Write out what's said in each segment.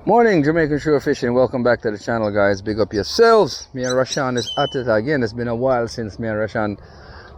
Morning, Jamaican Lure Fishing. Welcome back to the channel, guys. Big up yourselves. Me and Rashan is at it again. It's been a while since me and Rashan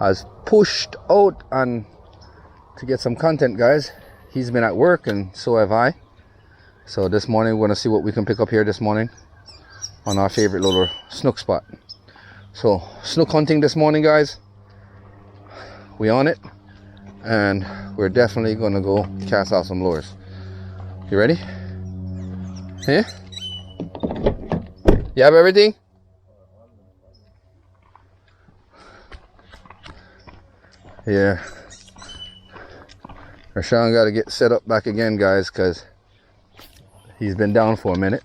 has pushed out and to get some content, guys. He's been at work and so have I. So this morning we're gonna see what we can pick up here this morning on our favorite little snook spot. So snook hunting this morning, guys. We on it, and we're definitely gonna go cast out some lures. You ready? Yeah? You have everything? Yeah. Rashawn got to get set up back again, guys, because he's been down for a minute.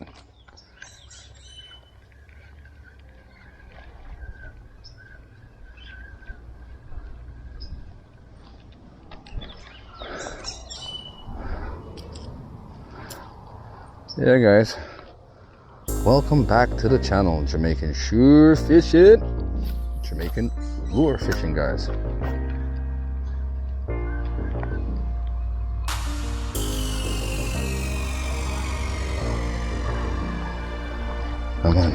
Yeah, guys, welcome back to the channel, Jamaican Lure Fishing, Jamaican Lure Fishing, guys. Come on,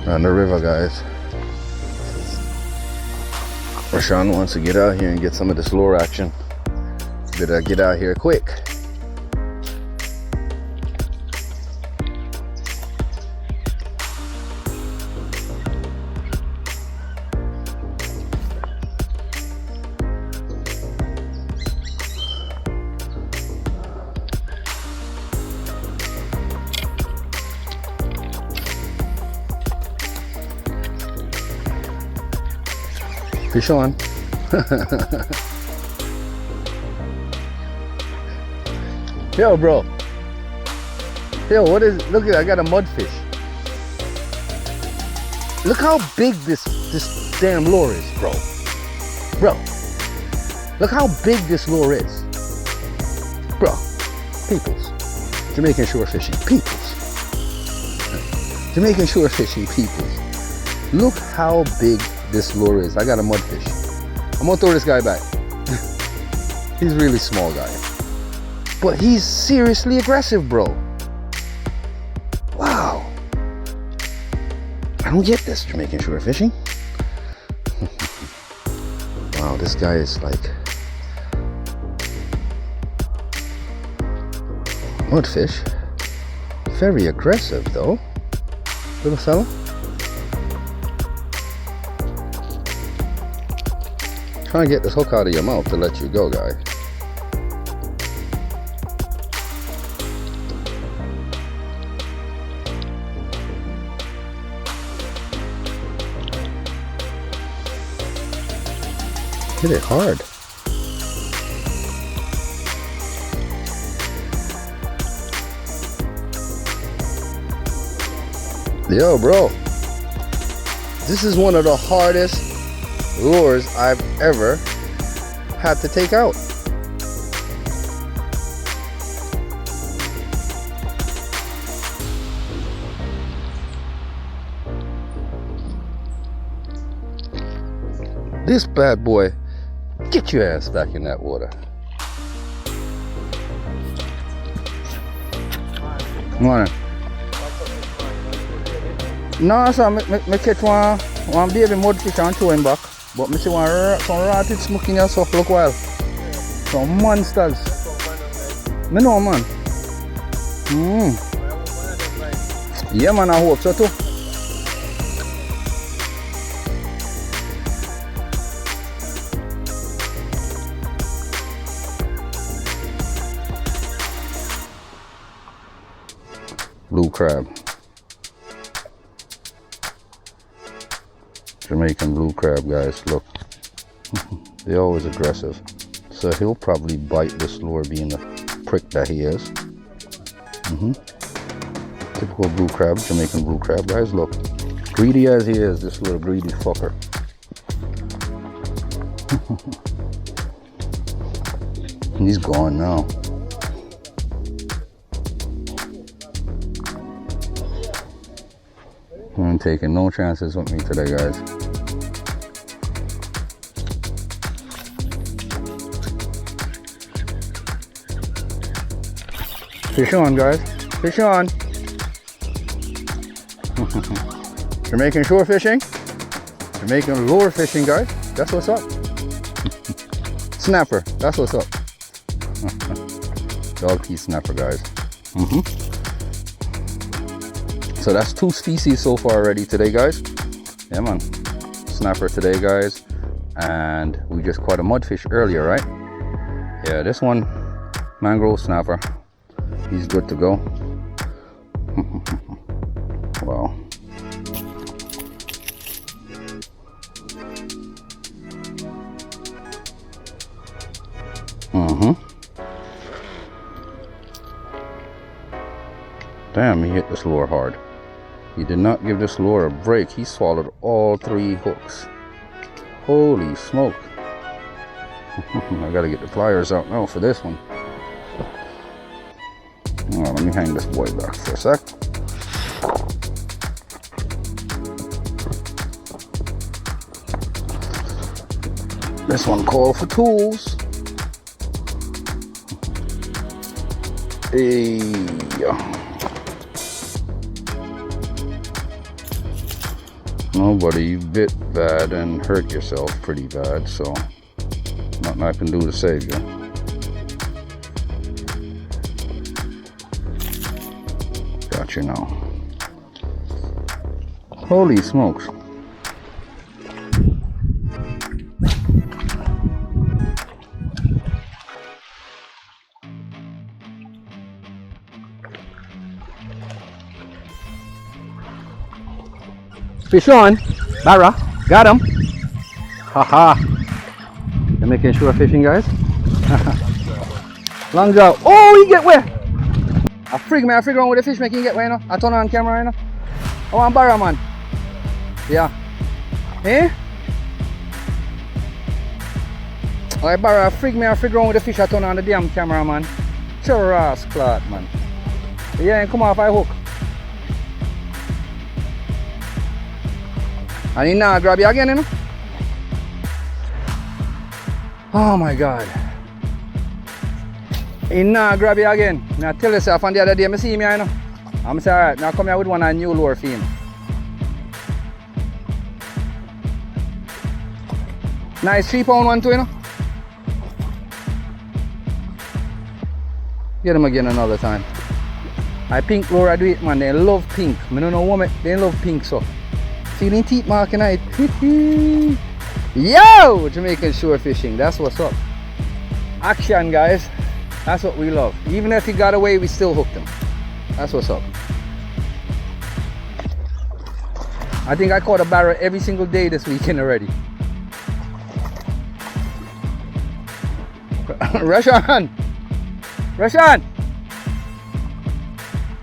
on the river, guys. Rashawn wants to get out here and get some of this lure action. Better get out here quick. Fish on. Yo, bro. Yo, what is, look at, I got a mudfish. Look how big this damn lure is, bro. Bro. Look how big this lure is. Bro. Peoples. Jamaican Lure Fishing. Peoples. Jamaican Lure Fishing. Peoples. Look how big this lure is. I got a mudfish. I'm gonna throw this guy back. He's really small, guy, but he's seriously aggressive, bro. Wow. I don't get this, Jamaican Lure Fishing. Wow, this guy is like mudfish. Very aggressive though, little fella. Trying to get this hook out of your mouth to let you go, guy. Hit it hard. Yo, bro. This is one of the hardest lures I've ever had to take out. This bad boy, get your ass back in that water. Morning. No, sir, me catch one baby mudfish and throw him back. But I see some rotted smoking yourself look wild. Some monsters. Me know, man. Yeah, man, I hope so too. Blue crab. Jamaican blue crab, guys, look. They're always aggressive. So he'll probably bite this lure, being the prick that he is. Typical blue crab, Jamaican blue crab, guys, look. Greedy as he is, this little greedy fucker. He's gone now. I'm taking no chances with me today, guys. Fish on, guys. Fish on. Jamaican shore fishing. Jamaican lure fishing, guys. That's what's up. Snapper. That's what's up. Dog teeth snapper, guys. So that's 2 species so far already today, guys. Yeah, man. Snapper today, guys. And we just caught a mudfish earlier, right? Yeah, this one, mangrove snapper. He's good to go. Wow. Damn, he hit this lure hard. He did not give this lure a break. He swallowed all 3 hooks. Holy smoke. I gotta get the pliers out now for this one. Oh, let me hang this boy back for a sec. This one called for tools. Hey. Nobody bit bad and hurt yourself pretty bad, so nothing I can do to save you. Got you now. Holy smokes. Fish on, Barra, got him. Haha. Jamaican shore fishing, guys. Long jaw. Oh, he get where? I freak on with the fish making get where, you know. I turn on camera, you know. I want Barra, man. Yeah. Eh? Alright, Barra, I freak on with the fish. I turn on the damn camera, man. Churras clot, man. Yeah, and come off, I hook. And he now grab you again, you know? Oh my God. He now grab you again. Now tell yourself on the other day, I see me, you know? I'm saying, alright, now come here with one a new lure theme. Nice 3-pound one too, you know? Get him again another time. I pink lure, I do it, man. They love pink. I don't know what they love pink, so. Feeling teeth marking night. Yo! Jamaican shore fishing. That's what's up. Action, guys. That's what we love. Even if he got away, we still hooked him. That's what's up. I think I caught a barra every single day this weekend already. Rush on! Rush on!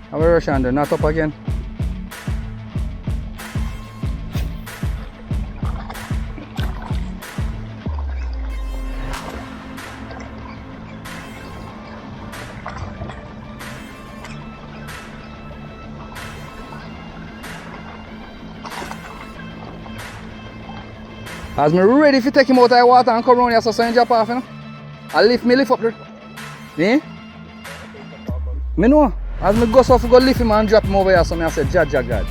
How about rush on? They're not up again. As me ready to take him out of the water and come around here so he drop off, you know. I lift up there. Eh? Me know. As me go so I go lift him and drop him over here, so I say, God.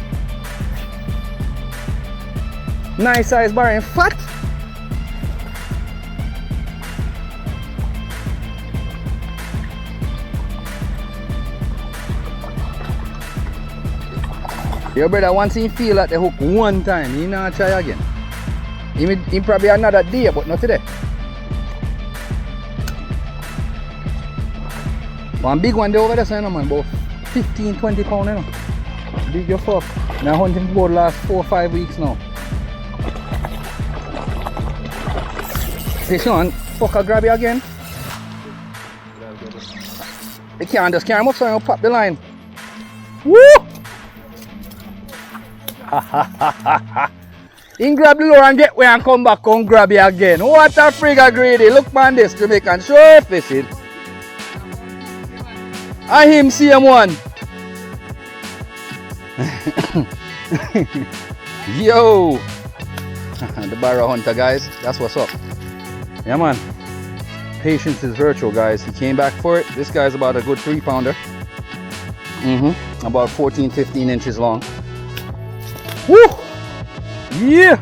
Nice size bar, in fact. Your brother, once he feel at the hook one time, he not try again. He probably another day, but not today. One big one there over there, so you know, man, about 15-20 pounds, you know. Big your fuck. Now hunting board last 4 or 5 weeks now. Fish on, fucker grab you again. You can't just carry him up so you pop the line. Woo! Ha ha ha ha ha. He grab the lure and get where and come back, come grab you again. What a frigga greedy. Look man this Jamaican shore fishing. I him see him one. Yo. The barra hunter, guys. That's what's up. Yeah man. Patience is virtual, guys. He came back for it. This guy's about a good 3-pounder. About 14, 15 inches long. Woo! Yeah!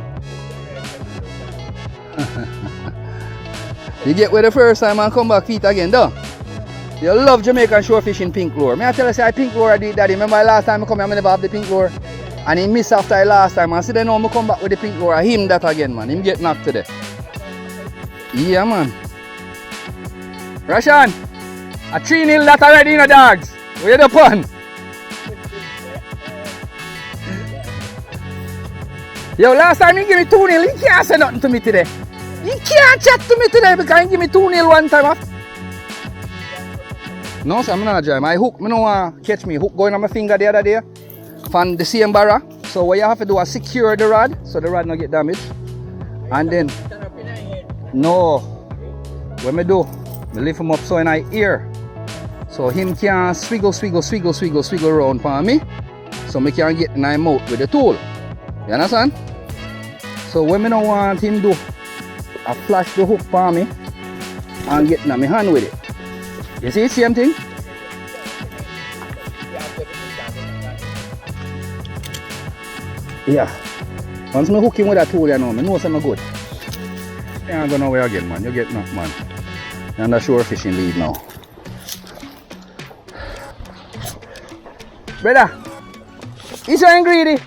You get where the first time and come back feet again, though. You love Jamaican shore fishing pink lure. May I tell you, say pink lure I do it, daddy. Remember the last time I come here, I never have the pink lure. And he missed after the last time. And see then now I come back with the pink lure. I him that again, man. Him get knocked today. Yeah, man. Rashan, a 3-0 that already in the dogs. Where you the pun? Yo, last time you give me 2-0, he can't say nothing to me today. He can't chat to me today because he give me 2-0 one time. No, sir, I'm not enjoying. My hook, I don't want to catch me. Hook going on my finger the other day from the same barra. So what you have to do is secure the rod so the rod not get damaged. And then, no, what I do, I lift him up so in my ear. So him can swiggle around for me. So I can get in my mouth with the tool. You understand? So when I don't want him to do, I flash the hook for me and get in my hand with it. You see, same thing? Yeah. Once I hook him with that tool, you know, I know I'm good. You can't go nowhere again, man. You get knocked, man. You're on the shore fishing lead now. Brother, you so greedy.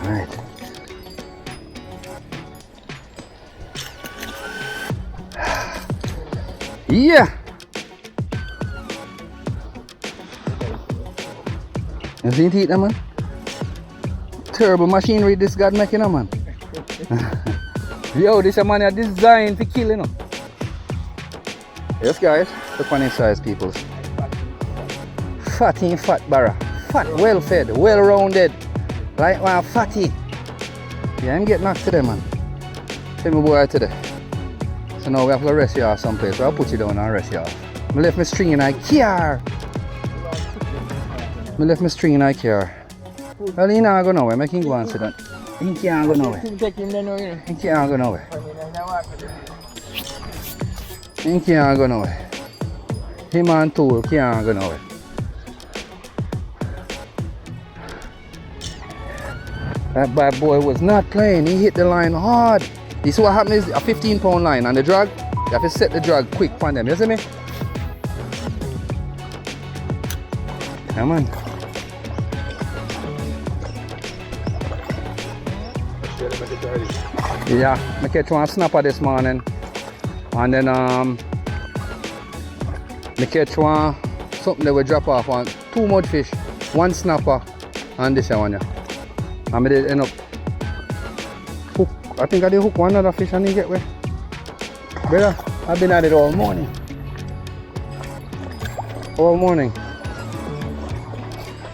Alright. Yeah. You see it, man? Terrible machinery this God making, man. Yo, this a man is designed to kill, you know. Yes, guys. Look on his size, people. Fatty, fat barra. Fat, well fed, well rounded. Like one fatty. Yeah, I'm getting knocked today, man. Tell me boy today. So now we have to rest you off someplace. So I'll put you down and rest you off. I left my string in my car. I left my string in my car. Well, he not go nowhere. Make him go and sit down. He can't go nowhere. He can't go nowhere. He can't go nowhere. Him and tool can't go nowhere. That bad boy was not playing. He hit the line hard. You see what happened is a 15-pound line on the drag. You have to set the drag quick for them. You see me? Come on. Yeah, I catch one snapper this morning. And then I catch one something that will drop off on 2 mudfish, 1 snapper, and this one. Yeah. And I did end up hook. I think I did hook one other fish and he get where. Brother, I've been at it all morning. All morning.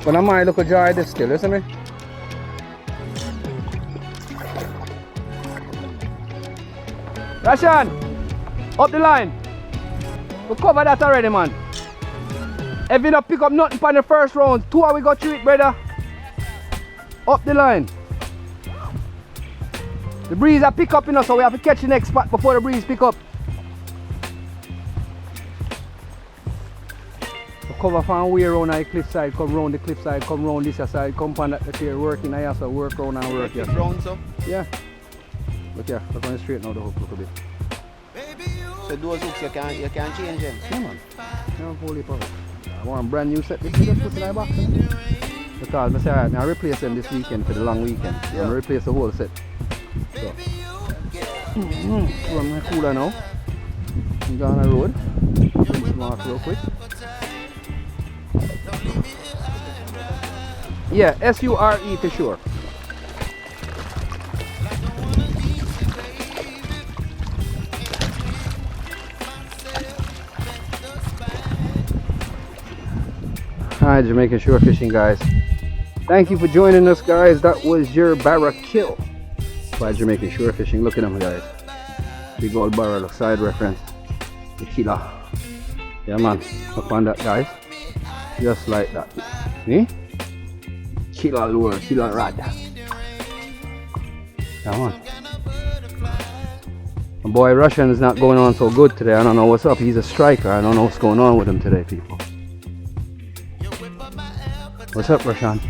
But I might look a jar this still, listen me. Rashan, up the line. We cover that already, man. If we don't pick up nothing for the first round, 2 we got through it, brother. Up the line. The breeze are pick up, you know, so we have to catch the next spot before the breeze pick up. We cover from way around the cliffside, come round the cliffside, come round this side, come on that here, working, I have to work round and work here. Round, so? Yeah. Look here, we're going straight now the hook a little bit. So those hooks you can't change them? Yeah, man. Yeah, holy power. I want a brand new set. This is just put in my box. Because I say, alright, I replace them this weekend for the long weekend. Yeah. I'm going to replace the whole set. So, so I'm cooler now. I'm going on the road. Come off real quick. Yeah, S-U-R-E to sure. Hi, Jamaican Shore Fishing, guys. Thank you for joining us, guys. That was your Barracuda by Jamaican Shore Fishing. Look at them, guys. Big old barrel, side reference. The killer. Yeah, man. Up on that, guys. Just like that. See? Killer lure, killer rod. Come on. My boy Russian is not going on so good today. I don't know what's up. He's a striker. I don't know what's going on with him today, people. What's up, Russian?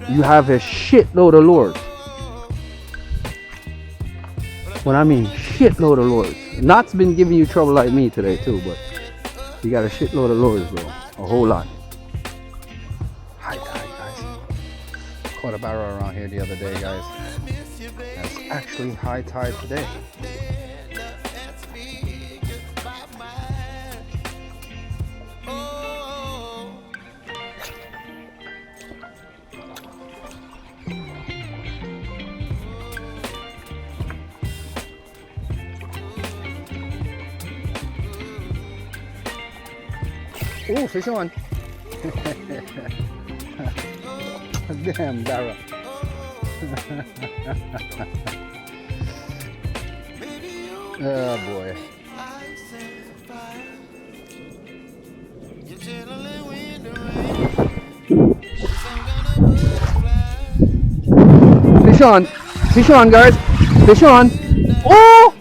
You have a shitload of lures. What I mean, shitload of lures. Knot's been giving you trouble like me today too, but you got a shitload of lures, bro. A whole lot. High tide, guys. Caught a barrow around here the other day, guys. That's actually high tide today. Oh, fish on. Damn barrow. Oh boy. Fish on. Fish on, guys. Fish on. Oh!